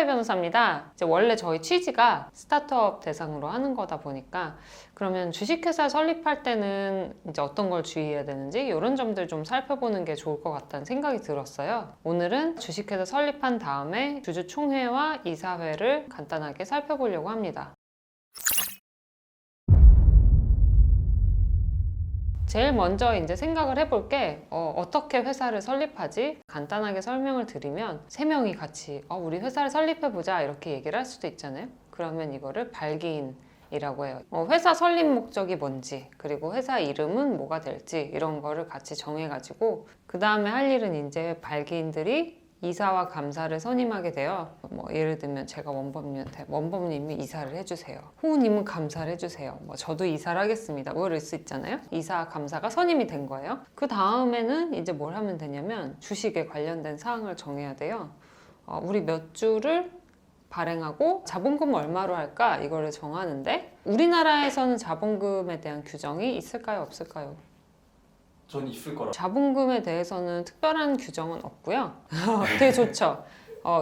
변호사입니다. 이제 원래 저희 취지가 스타트업 대상으로 하는 거다 보니까 그러면 주식회사 설립할 때는 이제 어떤 걸 주의해야 되는지 이런 점들 좀 살펴보는 게 좋을 것 같다는 생각이 들었어요. 오늘은 주식회사 설립한 다음에 주주총회와 이사회를 간단하게 살펴보려고 합니다. 제일 먼저 이제 생각을 해볼 게 어떻게 회사를 설립하지? 간단하게 설명을 드리면 세 명이 같이 우리 회사를 설립해보자 이렇게 얘기를 할 수도 있잖아요. 그러면 이거를 발기인이라고 해요. 회사 설립 목적이 뭔지 그리고 회사 이름은 뭐가 될지 이런 거를 같이 정해가지고 그 다음에 할 일은 이제 발기인들이 이사와 감사를 선임하게 돼요. 예를 들면 제가 원범님한테 원범님이 이사를 해주세요. 호우님은 감사를 해주세요. 저도 이사를 하겠습니다. 이럴 수 있잖아요. 이사 감사가 선임이 된 거예요. 그 다음에는 이제 뭘 하면 되냐면 주식에 관련된 사항을 정해야 돼요. 우리 몇 주를 발행하고 자본금 얼마로 할까 이거를 정하는데 우리나라에서는 자본금에 대한 규정이 있을까요? 없을까요? 전 있을 거라. 자본금에 대해서는 특별한 규정은 없고요. 되게 좋죠.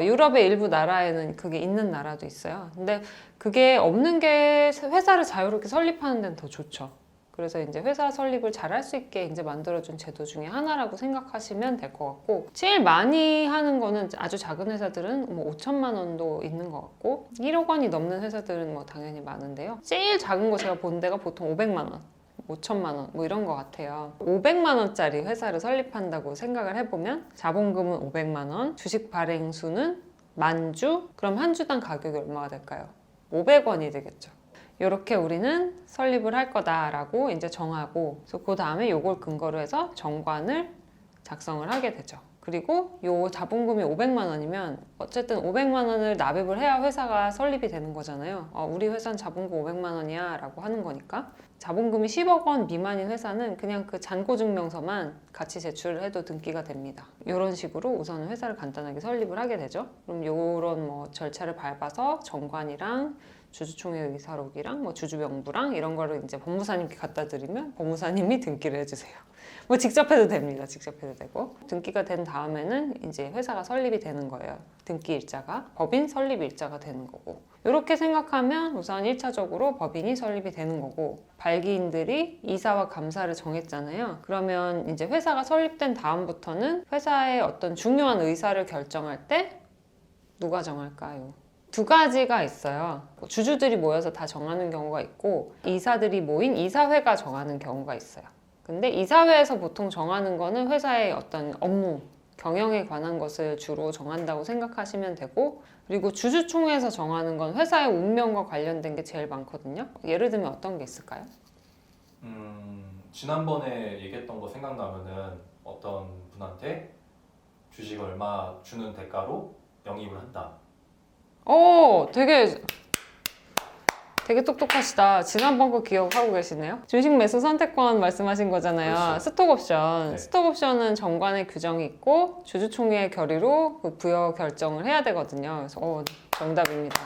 유럽의 일부 나라에는 그게 있는 나라도 있어요. 근데 그게 없는 게 회사를 자유롭게 설립하는 데는 더 좋죠. 그래서 이제 회사 설립을 잘 할 수 있게 이제 만들어준 제도 중에 하나라고 생각하시면 될 것 같고, 제일 많이 하는 거는 아주 작은 회사들은 5천만 원도 있는 것 같고 1억 원이 넘는 회사들은 당연히 많은데요. 제일 작은 거 제가 본 데가 보통 500만 원 5천만 원 이런 것 같아요. 500만 원짜리 회사를 설립한다고 생각을 해보면 자본금은 500만 원, 주식 발행 수는 10,000주, 그럼 한 주당 가격이 얼마가 될까요? 500원이 되겠죠. 이렇게 우리는 설립을 할 거다라고 이제 정하고, 그래서 그 다음에 요걸 근거로 해서 정관을 작성을 하게 되죠. 그리고 요 자본금이 500만 원이면 어쨌든 500만 원을 납입을 해야 회사가 설립이 되는 거잖아요. 우리 회사는 자본금 500만 원이야 라고 하는 거니까. 자본금이 10억 원 미만인 회사는 그냥 그 잔고증명서만 같이 제출을 해도 등기가 됩니다. 이런 식으로 우선은 회사를 간단하게 설립을 하게 되죠. 그럼 이런 절차를 밟아서 정관이랑 주주총회 의사록이랑 주주명부랑 이런 거를 이제 법무사님께 갖다 드리면 법무사님이 등기를 해주세요. 직접 해도 됩니다. 직접 해도 되고. 등기가 된 다음에는 이제 회사가 설립이 되는 거예요. 등기 일자가 법인 설립 일자가 되는 거고. 이렇게 생각하면 우선 1차적으로 법인이 설립이 되는 거고, 발기인들이 이사와 감사를 정했잖아요. 그러면 이제 회사가 설립된 다음부터는 회사의 어떤 중요한 의사를 결정할 때 누가 정할까요? 두 가지가 있어요. 주주들이 모여서 다 정하는 경우가 있고, 이사들이 모인 이사회가 정하는 경우가 있어요. 근데 이사회에서 보통 정하는 거는 회사의 어떤 업무, 경영에 관한 것을 주로 정한다고 생각하시면 되고, 그리고 주주총회에서 정하는 건 회사의 운명과 관련된 게 제일 많거든요. 예를 들면 어떤 게 있을까요? 지난번에 얘기했던 거 생각나면은 어떤 분한테 주식 얼마 주는 대가로 영입을 한다. 되게 똑똑하시다. 지난번 거 기억하고 계시네요. 주식 매수 선택권 말씀하신 거잖아요. 그렇죠. 스톡옵션. 네. 스톡옵션은 정관의 규정이 있고 주주총회 결의로 그 부여 결정을 해야 되거든요. 그래서 정답입니다.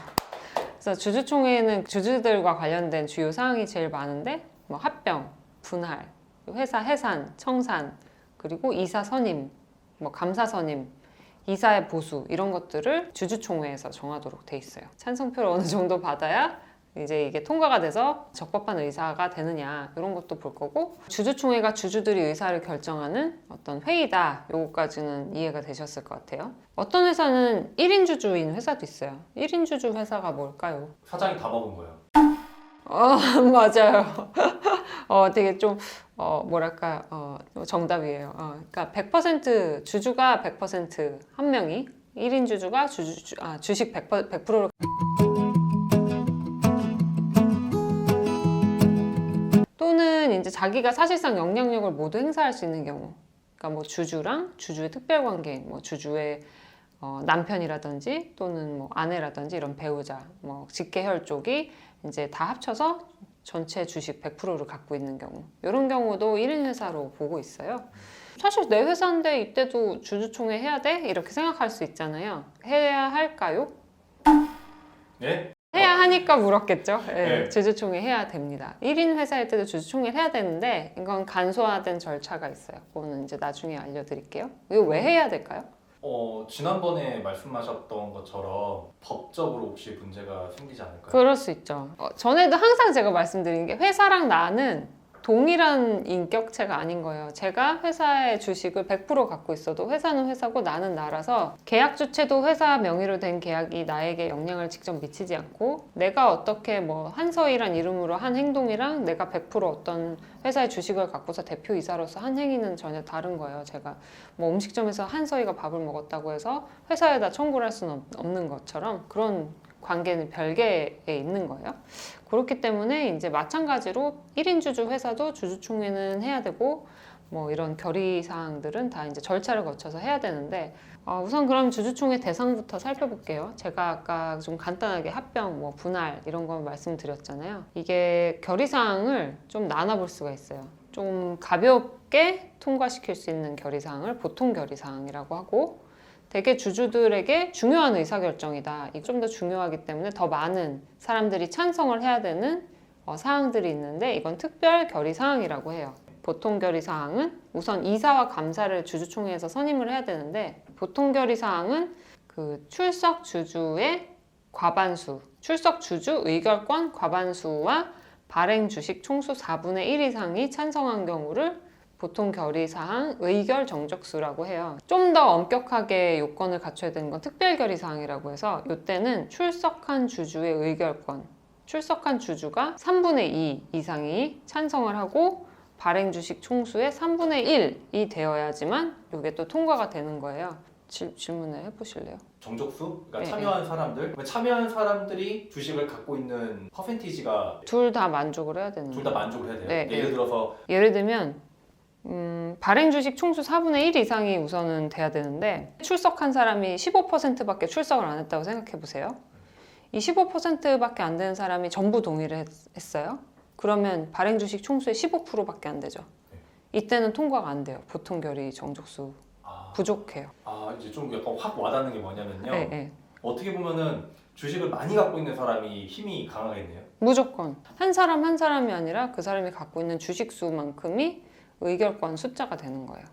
그래서 주주총회는 주주들과 관련된 주요 사항이 제일 많은데 합병, 분할, 회사 해산, 청산, 그리고 이사 선임, 감사 선임, 이사의 보수 이런 것들을 주주총회에서 정하도록 돼 있어요. 찬성표를 어느 정도 받아야 이제 이게 통과가 돼서 적법한 의사가 되느냐 이런 것도 볼 거고, 주주총회가 주주들이 의사를 결정하는 어떤 회의다, 요거까지는 이해가 되셨을 것 같아요. 어떤 회사는 1인 주주인 회사도 있어요. 1인 주주 회사가 뭘까요? 사장이 다 먹은 거예요. 맞아요. 되게 좀 정답이에요. 그러니까 100% 주주가 100% 한 명이 1인 주주가 주식 100%를 또는 이제 자기가 사실상 영향력을 모두 행사할 수 있는 경우, 그러니까 주주랑 주주의 특별관계인 주주의 남편이라든지 또는 아내라든지 이런 배우자, 직계혈 쪽이 이제 다 합쳐서 전체 주식 100%를 갖고 있는 경우, 이런 경우도 1인 회사로 보고 있어요. 사실 내 회사인데 이때도 주주총회 해야 돼? 이렇게 생각할 수 있잖아요. 해야 할까요? 네? 해야 하니까 물었겠죠. 네. 주주총회 해야 됩니다. 1인 회사일 때도 주주총회 해야 되는데 이건 간소화된 절차가 있어요. 그거는 이제 나중에 알려드릴게요. 이거 왜 해야 될까요? 지난번에 말씀하셨던 것처럼 법적으로 혹시 문제가 생기지 않을까요? 그럴 수 있죠. 전에도 항상 제가 말씀드린 게 회사랑 나는 동일한 인격체가 아닌 거예요. 제가 회사의 주식을 100% 갖고 있어도 회사는 회사고 나는 나라서 계약 주체도 회사 명의로 된 계약이 나에게 영향을 직접 미치지 않고 내가 어떻게 뭐 한서희란 이름으로 한 행동이랑 내가 100% 어떤 회사의 주식을 갖고서 대표이사로서 한 행위는 전혀 다른 거예요. 제가 뭐 음식점에서 한서희가 밥을 먹었다고 해서 회사에다 청구를 할 수는 없는 것처럼 그런 관계는 별개에 있는 거예요. 그렇기 때문에 이제 마찬가지로 1인 주주 회사도 주주총회는 해야 되고 뭐 이런 결의 사항들은 다 이제 절차를 거쳐서 해야 되는데 우선 그럼 주주총회 대상부터 살펴볼게요. 제가 아까 좀 간단하게 합병, 뭐 분할 이런 거 말씀드렸잖아요. 이게 결의 사항을 좀 나눠볼 수가 있어요. 좀 가볍게 통과시킬 수 있는 결의 사항을 보통 결의 사항이라고 하고 되게 주주들에게 중요한 의사결정이다. 이게 좀 더 중요하기 때문에 더 많은 사람들이 찬성을 해야 되는 사항들이 있는데 이건 특별 결의 사항이라고 해요. 보통 결의 사항은 우선 이사와 감사를 주주총회에서 선임을 해야 되는데 보통 결의 사항은 그 출석 주주의 과반수, 출석 주주 의결권 과반수와 발행 주식 총수 4분의 1 이상이 찬성한 경우를 보통 결의사항 의결 정적수라고 해요. 좀 더 엄격하게 요건을 갖춰야 되는 건 특별 결의사항이라고 해서 이때는 출석한 주주의 의결권, 출석한 주주가 3분의 2 이상이 찬성을 하고 발행 주식 총수의 3분의 1이 되어야지만 이게 또 통과가 되는 거예요. 질문을 해보실래요? 정족수? 그러니까 네, 참여한 사람들? 참여한 사람들이 주식을 갖고 있는 퍼센티지가 둘 다 만족을 해야 되는 둘 다 만족을 해야 돼요? 네, 예를 들어서 예를 들면 발행 주식 총수 4분의 1 이상이 우선은 돼야 되는데 출석한 사람이 15%밖에 출석을 안 했다고 생각해 보세요. 이 15%밖에 안 되는 사람이 전부 동의를 했어요. 그러면 발행 주식 총수의 15%밖에 안 되죠. 이때는 통과가 안 돼요. 보통 결의 정족수 부족해요. 이제 좀 약간 확 와닿는 게 뭐냐면요. 네. 어떻게 보면은 주식을 많이 갖고 있는 사람이 힘이 강하겠네요. 무조건 한 사람 한 사람이 아니라 그 사람이 갖고 있는 주식 수만큼이 의결권 숫자가 되는 거예요.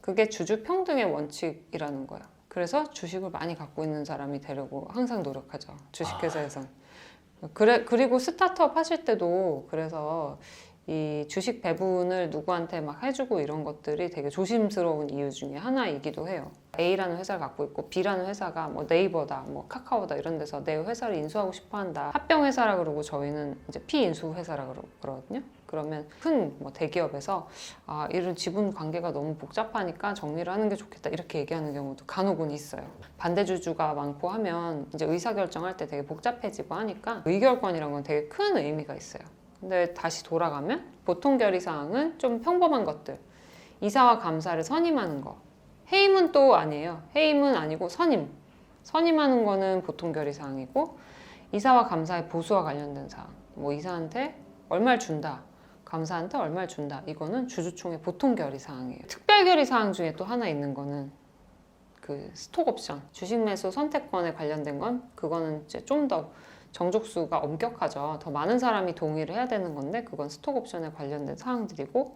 그게 주주 평등의 원칙이라는 거예요. 그래서 주식을 많이 갖고 있는 사람이 되려고 항상 노력하죠. 주식회사에선. 그리고 스타트업 하실 때도 그래서 이 주식 배분을 누구한테 막 해주고 이런 것들이 되게 조심스러운 이유 중에 하나이기도 해요. A라는 회사를 갖고 있고 B라는 회사가 뭐 네이버다, 뭐 카카오다 이런 데서 내 회사를 인수하고 싶어 한다. 합병 회사라 그러고 저희는 이제 피인수 회사라 그러거든요. 그러면 큰 뭐 대기업에서 이런 지분 관계가 너무 복잡하니까 정리를 하는 게 좋겠다 이렇게 얘기하는 경우도 간혹은 있어요. 반대 주주가 많고 하면 이제 의사결정할 때 되게 복잡해지고 하니까 의결권이란 건 되게 큰 의미가 있어요. 근데 다시 돌아가면 보통 결의사항은 좀 평범한 것들, 이사와 감사를 선임하는 거, 해임은 또 아니에요. 해임은 아니고 선임하는 거는 보통 결의사항이고 이사와 감사의 보수와 관련된 사항, 뭐 이사한테 얼마를 준다, 감사한테 얼마를 준다, 이거는 주주총회 보통 결의사항이에요. 특별 결의사항 중에 또 하나 있는 거는 그 스톡옵션, 주식 매수 선택권에 관련된 건 그거는 이제 좀 더 정족수가 엄격하죠. 더 많은 사람이 동의를 해야 되는 건데 그건 스톡옵션에 관련된 사항들이고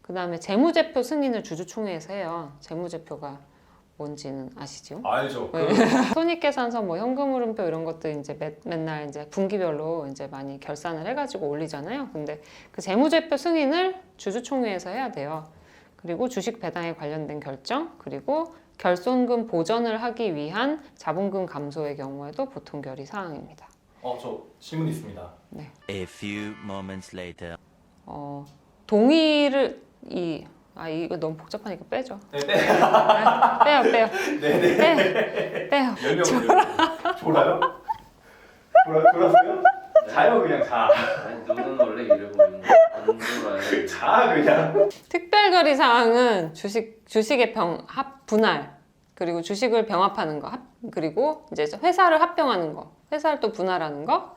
그 다음에 재무제표 승인을 주주총회에서 해요. 재무제표가 뭔지는 아시죠? 알죠. 네. 손익계산서, 뭐 현금흐름표 이런 것들 이제 맨날 이제 분기별로 이제 많이 결산을 해가지고 올리잖아요. 근데 그 재무제표 승인을 주주총회에서 해야 돼요. 그리고 주식 배당에 관련된 결정, 그리고 결손금 보전을 하기 위한 자본금 감소의 경우에도 보통 결의 사항입니다. 저 질문 있습니다. 네. A few moments later. 동의를 이거 너무 복잡하니까 빼죠. 네. 빼요. 네네. 빼요. 졸아요? 졸았어요? 자요 그냥 자. 아니 눈은 원래 이러고 있는 안 돌아요. 자 그냥. 특별결의 사항은 주식의 분할, 그리고 주식을 병합하는 거, 그리고 이제 회사를 합병하는 거, 회사를 또 분할하는 거,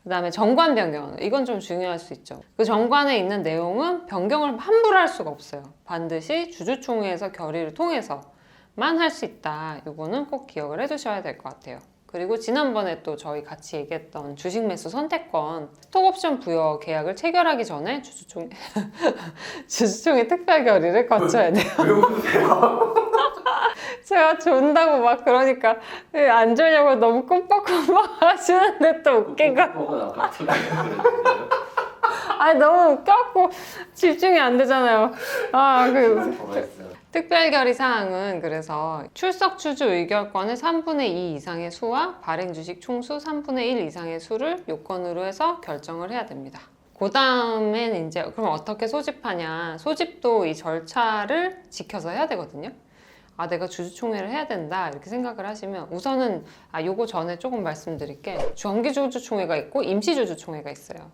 그 다음에 정관 변경, 이건 좀 중요할 수 있죠. 그 정관에 있는 내용은 변경을 함부로 할 수가 없어요. 반드시 주주총회에서 결의를 통해서만 할 수 있다. 이거는 꼭 기억을 해두셔야 될 것 같아요. 그리고 지난번에 또 저희 같이 얘기했던 주식 매수 선택권, 스톡옵션 부여 계약을 체결하기 전에 주주총회 특별 결의를 거쳐야 돼요. 왜 웃으세요? 제가 존다고 막 그러니까 안 주려고 너무 꼼빡꼼빡 하시는데 또 웃긴 거. 은 아까 그랬는데요? 아니 너무 웃겨갖고 집중이 안 되잖아요. 가만있어요. 특별결의 사항은 그래서 출석 추주 의결권의 3분의 2 이상의 수와 발행 주식 총수 3분의 1 이상의 수를 요건으로 해서 결정을 해야 됩니다. 그 다음엔 이제 그럼 어떻게 소집하냐. 소집도 이 절차를 지켜서 해야 되거든요. 아, 내가 주주총회를 해야 된다 이렇게 생각을 하시면 우선은 요거 전에 조금 말씀드릴게 정기주주총회가 있고 임시주주총회가 있어요.